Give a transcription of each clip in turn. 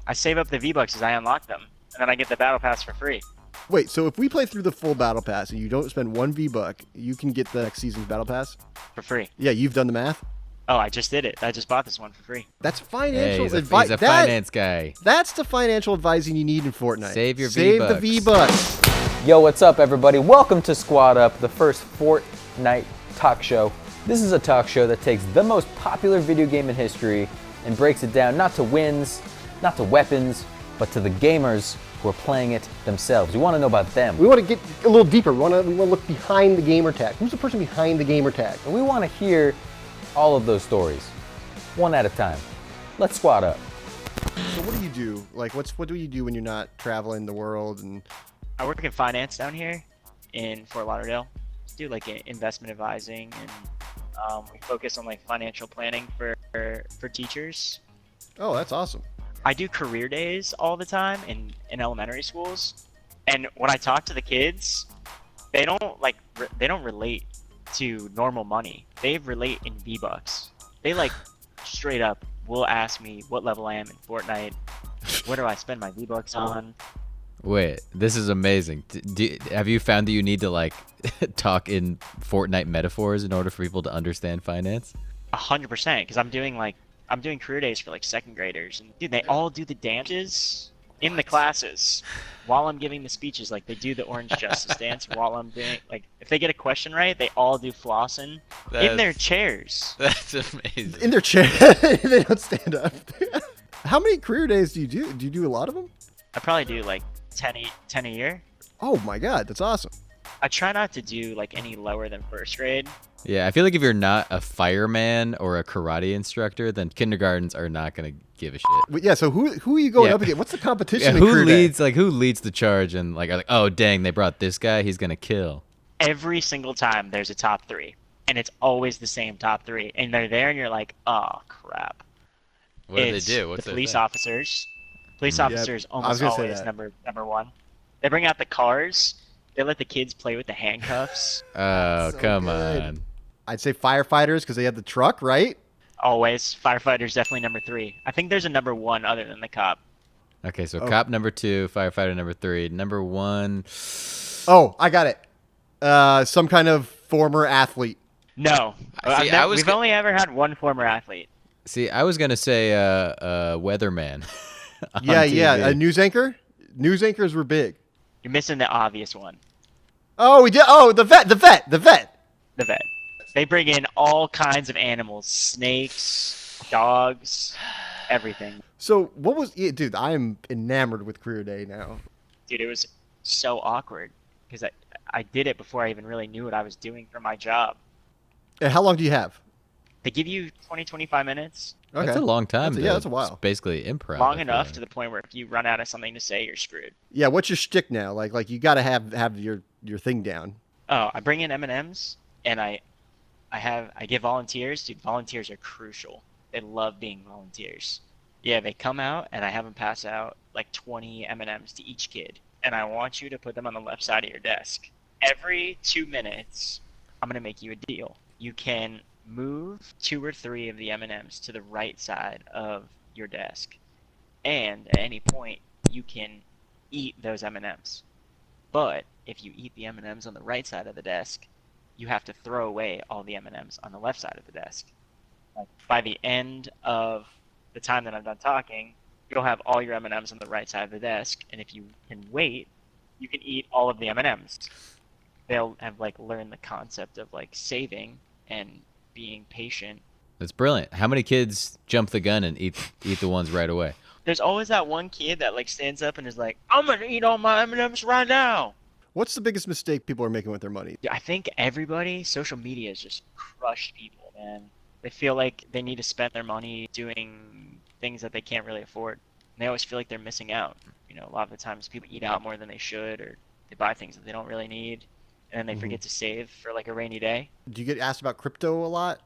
I save up the V-Bucks as I unlock them, and then I get the battle pass for free. Wait, so if we play through the full battle pass and you don't spend 1 V-Buck, you can get the next season's battle pass? For free. Yeah, you've done the math? Oh, I just did it. I just bought this one for free. That's financial He's advice. a finance guy. That's the financial advising you need in Fortnite. Save your Save V-Bucks. the V-Bucks. Yo, what's up, everybody? Welcome to Squad Up, the first Fortnite Talk Show. This is a talk show that takes the most popular video game in history and breaks it down not to wins, not to weapons, but to the gamers who are playing it themselves. We want to know about them. We want to get a little deeper. We want to look behind the gamer tag. Who's the person behind the gamer tag? And we want to hear all of those stories, one at a time. Let's squad up. So what do you do? Like, what do you do when you're not traveling the world? And I work in finance down here in Fort Lauderdale. Do like investment advising, and we focus on like financial planning for teachers. oh, that's awesome. I do career days all the time in elementary schools, and when I talk to the kids, they don't relate to normal money. They relate in V-Bucks. They like straight up will ask me what level I am in Fortnite. What do I spend my V-Bucks on? Wait, this is amazing. Have you found that you need to like talk in Fortnite metaphors in order for people to understand finance? 100%, because I'm doing career days for like second graders, and dude, they all do the dances in the classes while I'm giving the speeches. Like they do the orange justice dance while I'm doing, like if they get a question right, they all do flossing in their chairs. That's amazing. In their chair. They don't stand up. How many career days do you do? Do you do a lot of them? I probably do like 10 a year. Oh my God, that's awesome. I try not to do like any lower than first grade. Yeah, I feel like if you're not a fireman or a karate instructor, then kindergartens are not gonna give a shit. But yeah, so who are you going Yeah. up against? What's the competition? Yeah, in career day? who leads the charge and like are like, oh dang, they brought this guy, he's gonna kill. Every single time there's a top three, and it's always the same top three, and they're there, and you're like, oh crap. What do It's they do? What's the their police thing? officers. Police officers I was almost gonna say always that. number one. They bring out the cars. They let the kids play with the handcuffs. Oh, So come good. on. I'd say firefighters because they have the truck, right? Always. Firefighters definitely number three. I think there's a number one other than the cop. Okay, so Oh. cop number 2, firefighter number 3, number 1. Oh, I got it. Some kind of former athlete. No. See, I was We've go- only ever had one former athlete. See, I was gonna say weatherman. on Yeah, TV. a news anchor. News anchors were big. You're missing the obvious one. Oh, we did. Oh, the vet. The vet. They bring in all kinds of animals. Snakes, dogs, everything. So what was? Yeah, dude, I am enamored with career day now. Dude, it was so awkward because I did it before I even really knew what I was doing for my job. And how long do you have? They give you 20, 25 minutes. Okay. That's a long time. That's a- yeah, to- that's a while. It's basically improv. Long I enough feel to like. the point where if you run out of something to say, you're screwed. Yeah, what's your shtick now? Like you got to have your thing down. Oh, I bring in M&Ms and I give volunteers. Dude, volunteers are crucial. They love being volunteers. Yeah, they come out and I have them pass out like 20 M&Ms to each kid. And I want you to put them on the left side of your desk. Every 2 minutes, I'm going to make you a deal. You can move 2 or 3 of the M&Ms to the right side of your desk. And at any point, you can eat those M&Ms. But if you eat the M&Ms on the right side of the desk, you have to throw away all the M&Ms on the left side of the desk. Like, by the end of the time that I'm done talking, you'll have all your M&Ms on the right side of the desk, and if you can wait, you can eat all of the M&Ms. They'll have like learned the concept of like saving and being patient. That's brilliant. How many kids jump the gun and eat the ones right away? There's always that one kid that like stands up and is like, "I'm gonna eat all my M&Ms right now." What's the biggest mistake people are making with their money? I think everybody, social media has just crushed people, man. They feel like they need to spend their money doing things that they can't really afford. And they always feel like they're missing out. You know, a lot of the times people eat out more than they should, or they buy things that they don't really need, and then they forget to save for like a rainy day. Do you get asked about crypto a lot?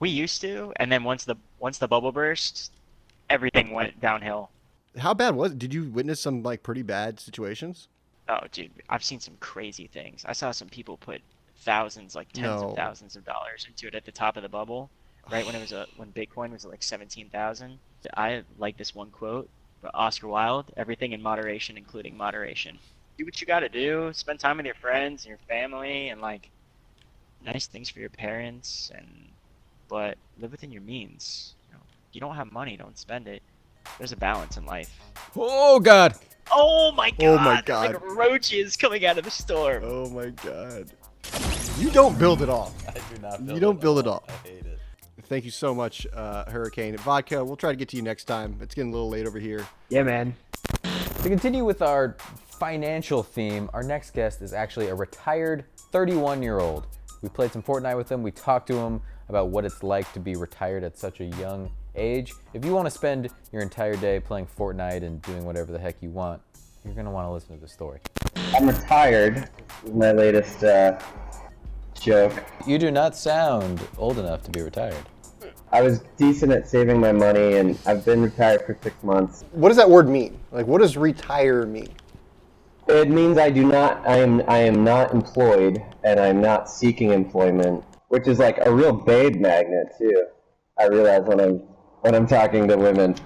We used to, and then once the bubble burst, everything went downhill. How bad was it? Did you witness some like pretty bad situations? Oh, dude, I've seen some crazy things. I saw some people put thousands, like tens No. of thousands of dollars into it at the top of the bubble, right when when Bitcoin was at like 17,000. I like this one quote. Oscar Wilde, everything in moderation, including moderation. Do what you got to do. Spend time with your friends and your family, and like nice things for your parents, but live within your means. You don't have money, don't spend it. There's a balance in life. Oh God! Oh my god! Oh my There's, like God. roaches coming out of the storm. Oh my God. You don't build it off. I do not. You don't build it off. I hate it. Thank you so much, Hurricane. Vodka, we'll try to get to you next time. It's getting a little late over here. Yeah, man. To continue with our financial theme, our next guest is actually a retired 31-year-old. We played some Fortnite with him. We talked to him about what it's like to be retired at such a young age. If you want to spend your entire day playing Fortnite and doing whatever the heck you want, you're going to want to listen to this story. I'm retired. Is my latest joke. You do not sound old enough to be retired. I was decent at saving my money, and I've been retired for 6 months. What does that word mean? Like, what does retire mean? It means I am not employed, and I'm not seeking employment, which is like a real babe magnet too. I realize when I'm talking to women.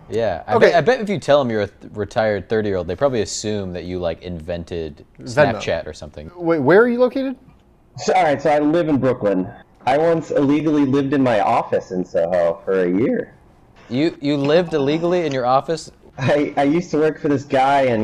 Yeah, Okay. I bet if you tell them you're a retired 30-year-old, they probably assume that you like invented Venmo. Snapchat or something. Wait, where are you located? So, all right, so I live in Brooklyn. I once illegally lived in my office in Soho for a year. You lived illegally in your office? I used to work for this guy, and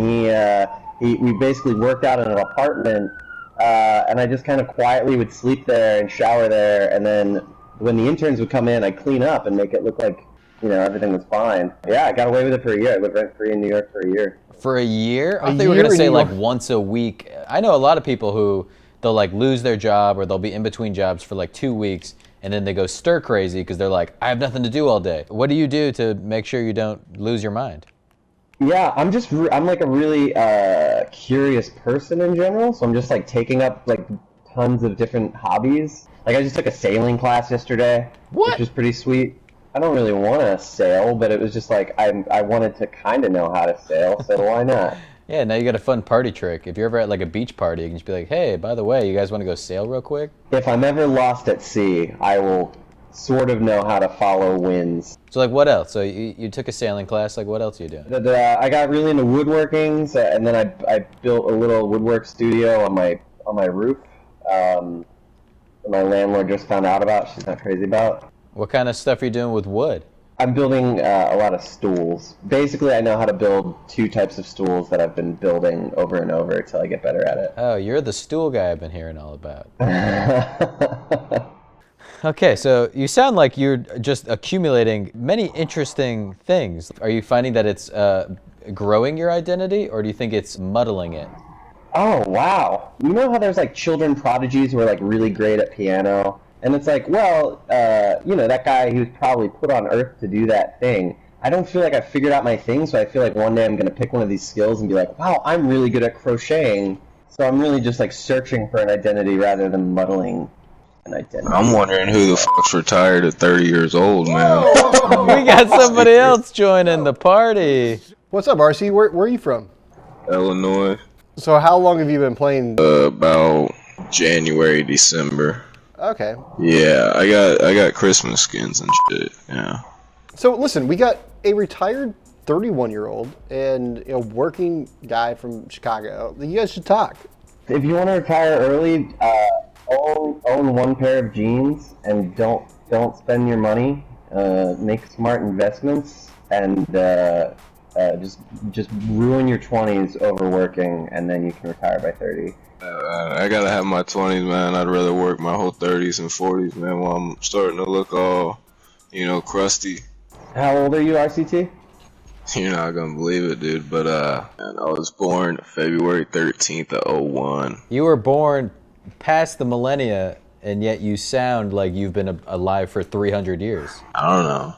we basically worked out in an apartment, and I just kind of quietly would sleep there and shower there, and then when the interns would come in, I'd clean up and make it look like, everything was fine. Yeah, I got away with it for a year. I lived rent-free in New York for a year. For a year? I thought you were year going to in say New like York? once a week. I know a lot of people who they'll like lose their job or they'll be in between jobs for like 2 weeks and then they go stir crazy because they're like, I have nothing to do all day. What do you do to make sure you don't lose your mind? Yeah, I'm like a really curious person in general, so I'm just like taking up like tons of different hobbies. Like I just took a sailing class yesterday, What? which was pretty sweet. I don't really want to sail, but it was just like I wanted to kind of know how to sail, so why not? Yeah, now you got a fun party trick. If you're ever at like a beach party, you can just be like, hey, by the way, you guys want to go sail real quick? If I'm ever lost at sea, I will sort of know how to follow winds. So like what else? So you took a sailing class, like what else are you doing? I got really into woodworking, and then I built a little woodwork studio on my roof. My landlord just found out about. She's not crazy about. What kind of stuff are you doing with wood? I'm building a lot of stools. Basically, I know how to build 2 types of stools that I've been building over and over until I get better at it. Oh, you're the stool guy I've been hearing all about. Okay, so you sound like you're just accumulating many interesting things. Are you finding that it's growing your identity, or do you think it's muddling it? Oh, wow. You know how there's like children prodigies who are like really great at piano? And it's like, well, that guy who's probably put on earth to do that thing. I don't feel like I figured out my thing, so I feel like one day I'm going to pick one of these skills and be like, wow, I'm really good at crocheting. So I'm really just like searching for an identity rather than muddling an identity. I'm wondering who the fuck's retired at 30 years old, man. We got somebody else joining the party. What's up, RC? Where are you from? Illinois. So how long have you been playing? About January, December. Okay. Yeah, I got Christmas skins and shit. Yeah. So listen, we got a retired 31-year-old and a working guy from Chicago. You guys should talk. If you want to retire early, own one pair of jeans and don't spend your money. Make smart investments and just ruin your 20s overworking, and then you can retire by 30. I gotta have my 20s, man. I'd rather work my whole 30s and 40s, man, while I'm starting to look all, crusty. How old are you, RCT? You're not gonna believe it, dude, but man, I was born February 13th of '01. You were born past the millennia, and yet you sound like you've been alive for 300 years. I don't know.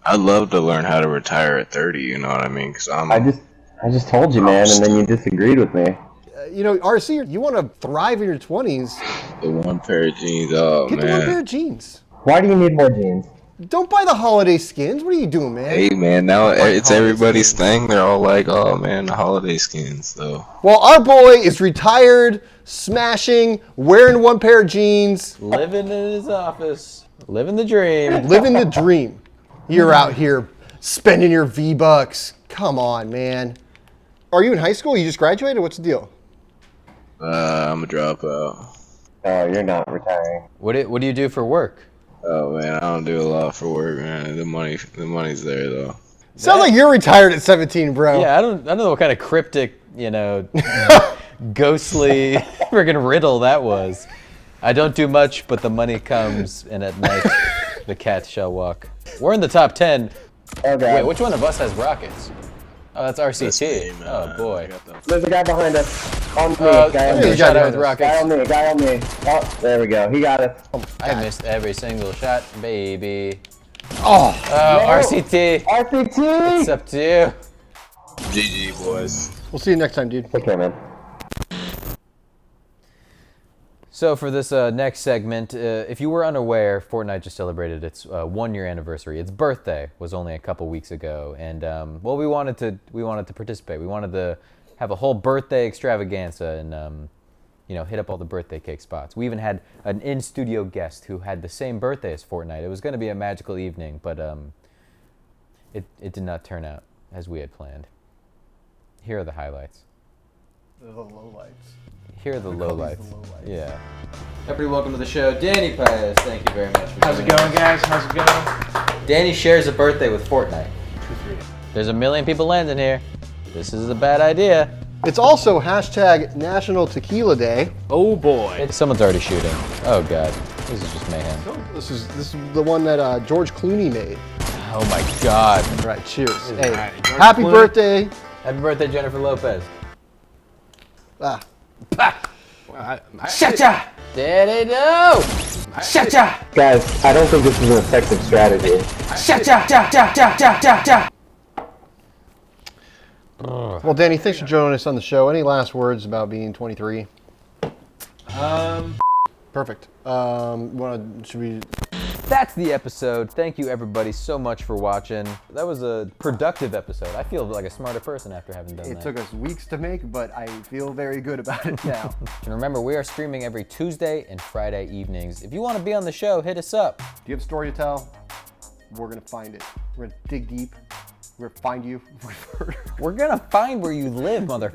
I'd love to learn how to retire at 30, you know what I mean? Cause I just told you, man, and then you disagreed with me. RC, you want to thrive in your 20s, the one pair of jeans, oh get the one pair man. of jeans. Why do you need more jeans? Don't buy the holiday skins. What are you doing, man? Hey man, now Like it's holiday everybody's skins. thing. They're all like, oh man, the holiday skins though. Well, our boy is retired, smashing, wearing one pair of jeans, Living in his office, living the dream. living the dream. You're out here spending your V-Bucks, Come on, man. Are you in high school? You just graduated? What's the deal? I'm a dropout. Oh, you're not retiring. What do you do for work? Oh man, I don't do a lot for work, man. The money's there though. Sounds like you're retired at 17, bro. Yeah, I don't know what kind of cryptic, ghostly friggin' riddle that was. I don't do much, but the money comes, and at night the cats shall walk. We're in the top 10. Okay. Wait, which one of us has rockets? Oh, that's RCT. That's me, man. Oh boy. I got them. There's a guy behind us. On me. Guy on Give me me. a shot behind with us. Guy rockets. on me. Guy on me. Oh, there we go. He got it. I missed every single shot, baby. Oh, Oh, RCT. RCT. It's up to you. GG boys. we'll see you next time, dude. Take care, man. So for this next segment, if you were unaware, Fortnite just celebrated its 1-year anniversary. Its birthday was only a couple weeks ago, and well, we wanted to participate. We wanted to have a whole birthday extravaganza and hit up all the birthday cake spots. We even had an in-studio guest who had the same birthday as Fortnite. It was going to be a magical evening, but it did not turn out as we had planned. Here are the highlights. The lowlights. Here are the lowlights. Yeah. Everybody, welcome to the show. Danny Paez, thank you very much for How's it going, guys? How's it going? Danny shares a birthday with Fortnite. There's a million people landing here. This is a bad idea. It's also hashtag National Tequila Day. Oh boy. Someone's already shooting. Oh god, this is just mayhem. This is the one that George Clooney made. Oh my god. All right, cheers. Hey, right, George happy Clooney. birthday. Happy birthday, Jennifer Lopez. Ah, Cha-cha! Daddy, no! Cha-cha! Guys, I don't think this is an effective strategy. Cha-cha! Cha-cha! well, Danny, thanks for joining us on the show. Any last words about being 23? Perfect. Should we? That's the episode. Thank you everybody so much for watching. That was a productive episode. I feel like a smarter person after having done that. It took us weeks to make, but I feel very good about it now. And remember, we are streaming every Tuesday and Friday evenings. If you want to be on the show, hit us up. Do you have a story to tell? We're gonna find it. We're gonna dig deep. We're gonna find you. We're gonna find where you live, mother.